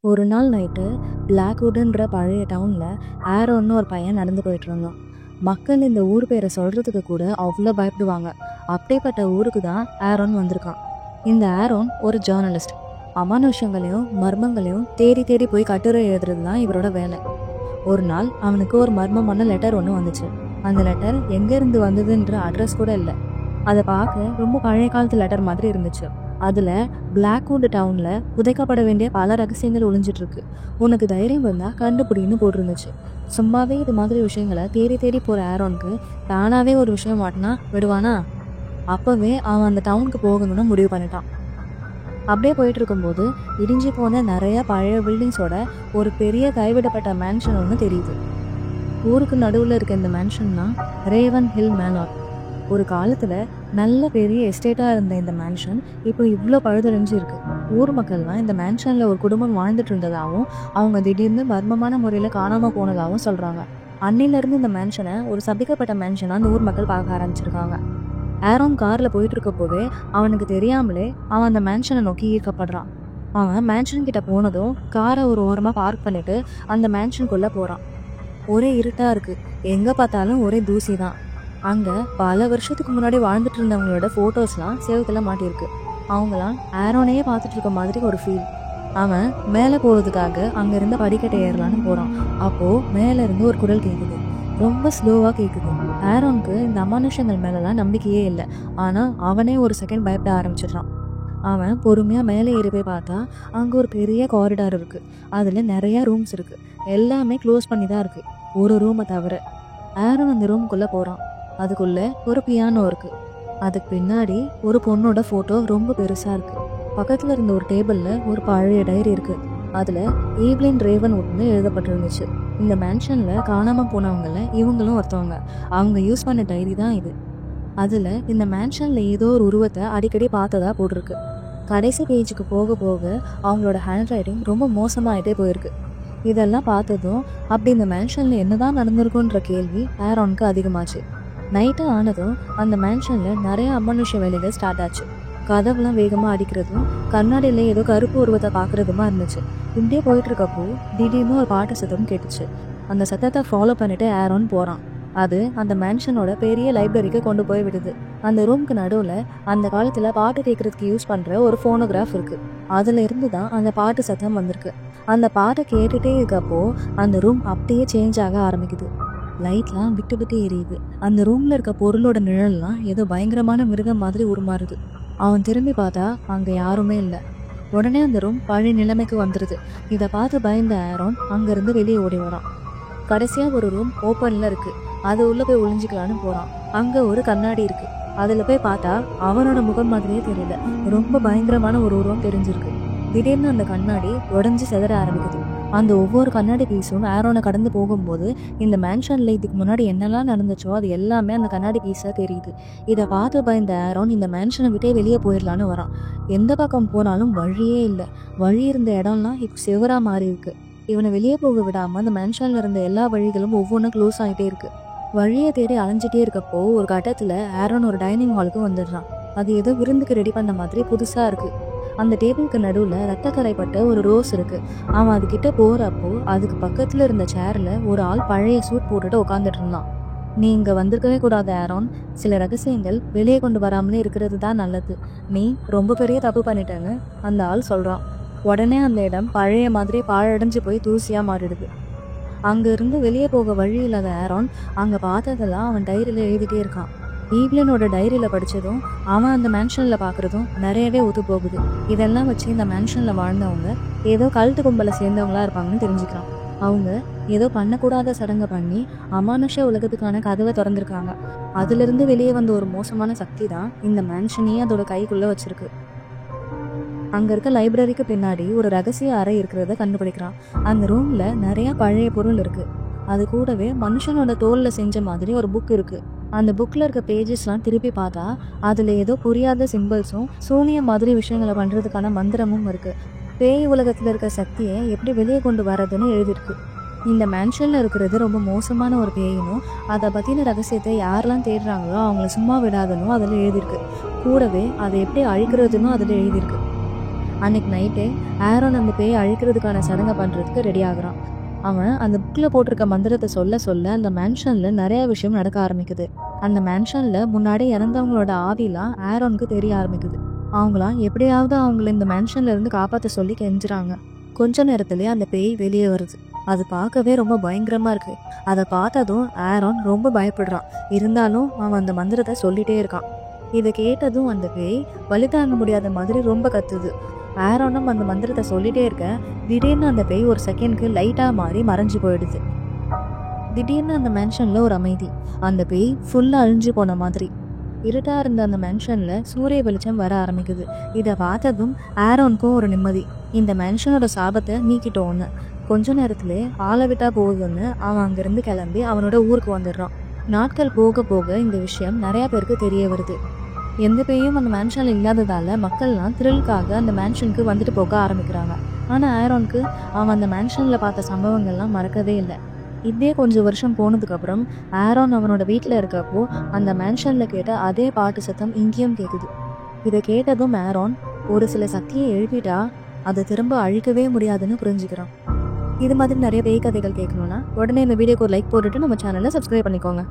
ஒரு நாள் நைட்டு பிளாக்வுட்ன்ற பழைய டவுனில் ஆரோன்னு ஒரு பையன் நடந்து போயிட்டு இருந்தான். மக்கள் இந்த ஊர் பேரை சொல்கிறதுக்கு கூட அவ்வளோ பயப்படுவாங்க. அப்படிப்பட்ட ஊருக்கு தான் ஆரோன் வந்திருக்கான். இந்த ஆரோன் ஒரு ஜேர்னலிஸ்ட். அமானுஷங்களையும் மர்மங்களையும் தேடி தேடி போய் கட்டுரை எழுதுறது தான் இவரோட வேலை. ஒரு நாள் அவனுக்கு ஒரு மர்மமான லெட்டர் ஒன்று வந்துச்சு. அந்த லெட்டர் எங்கேருந்து வந்ததுன்ற அட்ரஸ் கூட இல்லை. அதை பார்க்க ரொம்ப பழைய காலத்து லெட்டர் மாதிரி இருந்துச்சு. அதில் பிளாக்வுட் டவுனில் புதைக்கப்பட வேண்டிய பல ரகசியங்கள் ஒளிஞ்சிட்டு இருக்கு. உனக்கு தைரியம் வந்தால் கண்டுபிடின்னு போட்டிருந்துச்சு. சும்மாவே இது மாதிரி விஷயங்களை தேடி தேடி போகிற ஆரோனுக்கு தானாகவே ஒரு விஷயம் மாட்டினா விடுவானா? அப்போவே அவன் அந்த டவுனுக்கு போகணும்னு முடிவு பண்ணிட்டான். அப்படியே போயிட்டு இருக்கும்போது இடிஞ்சு போன நிறைய பழைய பில்டிங்ஸோட ஒரு பெரிய கைவிடப்பட்ட மேன்ஷன் ஒன்று தெரியுது. ஊருக்கு நடுவில் இருக்க இந்த மேன்ஷன் தான் ரேவன் ஹில் மேனார். ஒரு காலத்தில் நல்ல பெரிய எஸ்டேட்டாக இருந்த இந்த மேன்ஷன் இப்போ இவ்வளோ பழுதடைஞ்சு இருக்கு. ஊர் மக்கள்லாம் இந்த மேன்ஷனில் ஒரு குடும்பம் வாழ்ந்துட்டு இருந்ததாகவும் அவங்க திடீர்னு மர்மமான முறையில் காணாமல் போனதாகவும் சொல்கிறாங்க. அன்னிலேருந்து இந்த மேன்ஷனை ஒரு சபிக்கப்பட்ட மேன்ஷனாக அந்த ஊர் மக்கள் பார்க்க ஆரம்பிச்சிருக்காங்க. ஆரோன் காரில் போயிட்டு இருக்க போதே அவனுக்கு தெரியாமலே அவன் அந்த மேன்ஷனை நோக்கி ஈர்க்கப்படுறான். அவன் மேன்ஷன் கிட்ட போனதும் காரை ஒரு ஓரமாக பார்க் பண்ணிட்டு அந்த மேன்ஷனுக்குள்ளே போகிறான். ஒரே இருட்டாக இருக்குது, எங்கே பார்த்தாலும் ஒரே தூசி தான். அங்கே பல வருஷத்துக்கு முன்னாடி வாழ்ந்துட்டு இருந்தவங்களோட ஃபோட்டோஸ்லாம் செவத்தில் மாட்டியிருக்கு. அவங்களாம் ஆரோனையே பார்த்துட்டு இருக்க மாதிரி ஒரு ஃபீல். அவன் மேலே போகிறதுக்காக அங்கே இருந்த படிக்கட்டை ஏறலான்னு போகிறான். அப்போது மேலே இருந்து ஒரு குரல் கேட்குது. ரொம்ப ஸ்லோவாக கேட்குது. ஆரோனுக்கு இந்த அமானுஷங்கள் மேலெலாம் நம்பிக்கையே இல்லை. ஆனால் அவனே ஒரு செகண்ட் பயப்பட ஆரம்பிச்சிடுறான். அவன் பொறுமையாக மேலே ஏறி போய் பார்த்தா அங்கே ஒரு பெரிய காரிடார் இருக்குது. அதில் நிறையா ரூம்ஸ் இருக்குது. எல்லாமே க்ளோஸ் பண்ணி தான் இருக்குது, ஒரு ரூமை தவிர. ஆரோன் அந்த ரூமுக்குள்ளே போகிறான். அதுக்குள்ளே ஒரு பியானோ இருக்குது. அதுக்கு பின்னாடி ஒரு பொண்ணோட ஃபோட்டோ ரொம்ப பெருசாக இருக்குது. பக்கத்தில் இருந்த ஒரு டேபிளில் ஒரு பழைய டைரி இருக்குது. அதில் ஈவ்லின் ரேவன் ஒன்று எழுதப்பட்டிருந்துச்சு. இந்த மேன்ஷனில் காணாமல் போனவங்கள இவங்களும் ஒருத்தவங்க. அவங்க யூஸ் பண்ண டைரி தான் இது. அதில் இந்த மேன்ஷனில் ஏதோ ஒரு உருவத்தை அடிக்கடி பார்த்ததா போட்டிருக்கு. கடைசி பேஜுக்கு போக போக அவங்களோட ஹேண்ட் ரைட்டிங் ரொம்ப மோசமாகிட்டே போயிருக்கு. இதெல்லாம் பார்த்ததும் அப்படி இந்த மேன்ஷனில் என்னதான் நடந்திருக்குன்ற கேள்வி ஆரோனுக்கு அதிகமாச்சு. நைட்டு ஆனதும் அந்த மேன்ஷனில் நிறைய அமானுஷ வேலைகள் ஸ்டார்ட் ஆச்சு. கதவுலாம் வேகமாக அடிக்கிறதும் கண்ணாடியில் ஏதோ கருப்பு உருவத்தை பார்க்குறதுமா இருந்துச்சு. இப்படியே போயிட்டு இருக்கப்போ திடீர்னு ஒரு பாட்டு சத்தம் கேட்டுச்சு. அந்த சத்தத்தை ஃபாலோ பண்ணிட்டு ஆரோன் போகிறான். அது அந்த மேன்ஷனோட பெரிய லைப்ரரிக்கு கொண்டு போய் விடுது. அந்த ரூமுக்கு நடுவில் அந்த காலத்தில் பாட்டு கேட்குறதுக்கு யூஸ் பண்ணுற ஒரு ஃபோனோகிராஃப் இருக்குது. அதில் இருந்து தான் அந்த பாட்டு சத்தம் வந்திருக்கு. அந்த பாட்டை கேட்டுகிட்டே இருக்கப்போ அந்த ரூம் அப்படியே சேஞ்ச் ஆக ஆரம்பிக்குது. லைட்லாம் விட்டு விட்டு எரியுது. அந்த ரூமில் இருக்க பொருளோட நிழல்லாம் ஏதோ பயங்கரமான மிருகம் மாதிரி உருமாறுது. அவன் திரும்பி பார்த்தா அங்கே யாருமே இல்லை. உடனே அந்த ரூம் பழைய நிலைமைக்கு வந்துடுது. இதை பார்த்து பயந்த ஆரோன் அங்கேருந்து வெளியே ஓடி வரான். கடைசியாக ஒரு ரூம் ஓப்பனில் இருக்குது. அது உள்ளே போய் ஒளிஞ்சிக்கலான்னு போகிறான். அங்கே ஒரு கண்ணாடி இருக்குது. அதில் போய் பார்த்தா அவனோட முகம் மாதிரியே தெரியல. ரொம்ப பயங்கரமான ஒரு உருவம் தெரிஞ்சிருக்கு. திடீர்னு அந்த கண்ணாடி உடஞ்சி செதற ஆரம்பிக்குது. அந்த ஒவ்வொரு கண்ணாடி பீஸும் ஆரோனை கடந்து போகும்போது இந்த மேன்ஷனில் இதுக்கு முன்னாடி என்னெல்லாம் நடந்துச்சோ அது எல்லாமே அந்த கண்ணாடி பீஸாக தெரியுது. இதை பார்த்து பயந்த ஆரோன் இந்த மேன்ஷனை விட்டே வெளியே போயிடலான்னு வரான். எந்த பக்கம் போனாலும் வழியே இல்லை. வழி இருந்த இடம்லாம் இப்போ செவராக மாறி இருக்கு. இவனை வெளியே போக விடாமல் அந்த மேன்ஷனில் இருந்த எல்லா வழிகளும் ஒவ்வொன்றும் க்ளோஸ் ஆகிட்டே இருக்கு. வழியை தேடி அலைஞ்சிட்டே இருக்கப்போ ஒரு கட்டத்தில் ஆரோன் ஒரு டைனிங் ஹாலுக்கு வந்துடுறான். அது ஏதோ விருந்துக்கு ரெடி பண்ண மாதிரி புதுசாக இருக்குது. அந்த டேபிளுக்கு நடுவில் ரத்தக்கரைப்பட்ட ஒரு ரோஸ் இருக்குது. அவன் அதுக்கிட்ட போகிறப்போ அதுக்கு பக்கத்தில் இருந்த சேரில் ஒரு ஆள் பழைய சூட் போட்டுட்டு உட்காந்துட்டு இருந்தான். நீ இங்கே வந்திருக்கவே கூடாது ஆரோன். சில ரகசியங்கள் வெளியே கொண்டு வராமலே இருக்கிறது தான் நல்லது. நீ ரொம்ப பெரிய தப்பு பண்ணிட்டேன்னு அந்த ஆள் சொல்கிறான். உடனே அந்த இடம் பழைய மாதிரி பாழடைஞ்சு போய் தூசியாக மாறிடுது. அங்கேருந்து வெளியே போக வழி இல்லாத ஆரோன் அங்கே பார்த்ததெல்லாம் அவன் டைரியில் எழுதிட்டே இருக்கான். ஈவ்லினோட டைரியில் படித்ததும் அவன் அந்த மேன்ஷனில் பார்க்குறதும் நிறையவே ஒத்து போகுது. இதெல்லாம் வச்சு இந்த மேன்ஷனில் வாழ்ந்தவங்க ஏதோ கல்ட்டு கும்பலை சேர்ந்தவங்களா இருப்பாங்கன்னு தெரிஞ்சுக்கிறான். அவங்க ஏதோ பண்ணக்கூடாத சடங்கை பண்ணி அமானுஷ உலகத்துக்கான கதவை திறந்துருக்காங்க. அதுலேருந்து வெளியே வந்த ஒரு மோசமான சக்தி தான் இந்த மேன்ஷனையே அதோட கைக்குள்ளே வச்சுருக்கு. அங்கே இருக்க லைப்ரரிக்கு பின்னாடி ஒரு ரகசிய அறை இருக்கிறத கண்டுபிடிக்கிறான். அந்த ரூமில் நிறையா பழைய பொருள் இருக்குது. அது கூடவே மனுஷனோட தோலில் செஞ்ச மாதிரி ஒரு புக் இருக்குது. அந்த புக்கில் இருக்க பேஜஸ்லாம் திருப்பி பார்த்தா அதில் ஏதோ புரியாத சிம்பிள்ஸும் சூனிய மாதிரி விஷயங்களை பண்ணுறதுக்கான மந்திரமும் இருக்குது. பேய் உலகத்தில் இருக்க சக்தியை எப்படி வெளியே கொண்டு வரதுன்னு எழுதியிருக்கு. இந்த மேன்ஷனில் இருக்கிறது ரொம்ப மோசமான ஒரு பேயினும் அதை பற்றின ரகசியத்தை யாரெல்லாம் தேடுறாங்களோ அவங்கள சும்மா விடாதனும் அதில் எழுதியிருக்கு. கூடவே அதை எப்படி அழிக்கிறதுன்னு அதில் எழுதியிருக்கு. அன்னைக்கு நைட்டே ஆரோன் அந்த பேயை அழிக்கிறதுக்கான சடங்கை பண்ணுறதுக்கு ரெடி ஆகுறான். அவன் அந்த புக்கில் போட்டிருக்க மந்திரத்தை சொல்ல சொல்ல அந்த மேன்ஷனில் நிறைய விஷயம் நடக்க ஆரம்பிக்குது. அந்த மேன்ஷனில் முன்னாடி இறந்தவங்களோட ஆவிலாம் ஆரோனுக்கு தெரிய ஆரம்பிக்குது. அவங்களாம் எப்படியாவது அவங்கள இந்த மேன்ஷன்ல இருந்து காப்பாற்ற சொல்லி கெஞ்சுறாங்க. கொஞ்ச நேரத்துலேயே அந்த பேய் வெளியே வருது. அது பார்க்கவே ரொம்ப பயங்கரமாக இருக்கு. அதை பார்த்ததும் ஆரோன் ரொம்ப பயப்படுறான். இருந்தாலும் அவன் அந்த மந்திரத்தை சொல்லிட்டே இருக்கான். இதை கேட்டதும் அந்த பேய் வலி தாங்க முடியாத மாதிரி ரொம்ப கத்துது. ஆரோனும் அந்த மந்திரத்தை சொல்லிட்டே இருக்க திடீர்னு அந்த பேய் ஒரு செகண்ட்க்கு லைட்டாக மாறி மறைஞ்சு போயிடுது. திடீர்னு அந்த மேன்ஷனில் ஒரு அமைதி. அந்த பேய் ஃபுல்லாக அழிஞ்சு போன மாதிரி. இருட்டாக இருந்த அந்த மேன்ஷனில் சூரிய வெளிச்சம் வர ஆரம்பிக்குது. இதை பார்த்ததும் ஆரோனுக்கும் ஒரு நிம்மதி. இந்த மேன்ஷனோட சாபத்தை நீக்கிட்டோன்னு கொஞ்ச நேரத்திலே ஆளை விட்டா போகுதுன்னு அவன் அங்கேருந்து கிளம்பி அவனோட ஊருக்கு வந்துடுறான். நாட்கள் போக போக இந்த விஷயம் நிறையா பேருக்கு தெரிய வருது. எந்த பேயும் அந்த மேன்ஷனில் இல்லாததால் மக்கள்லாம் த்ரில்லுக்காக அந்த மேன்ஷனுக்கு வந்துட்டு போக ஆரம்பிக்கிறாங்க. ஆனால் ஆரோனுக்கு அவன் அந்த மேன்ஷனில் பார்த்த சம்பவங்கள்லாம் மறக்கவே இல்லை. இப்படியே கொஞ்சம் வருஷம் போனதுக்கப்புறம் ஆரோன் அவனோட வீட்டில் இருக்கப்போ அந்த மேன்ஷனில் கேட்ட அதே பாட்டு சத்தம் இங்கேயும் கேட்குது. இதை கேட்டதும் ஆரோன் ஒரு சில சக்தியை எழுப்பிட்டா அதை திரும்ப அழிக்கவே முடியாதுன்னு புரிஞ்சுக்கிறான். இது மாதிரி நிறைய பேய் கதைகள் கேட்கணும்னா உடனே இந்த வீடியோக்கு ஒரு லைக் போட்டுட்டு நம்ம சேனலை சப்ஸ்கிரைப் பண்ணிக்கோங்க.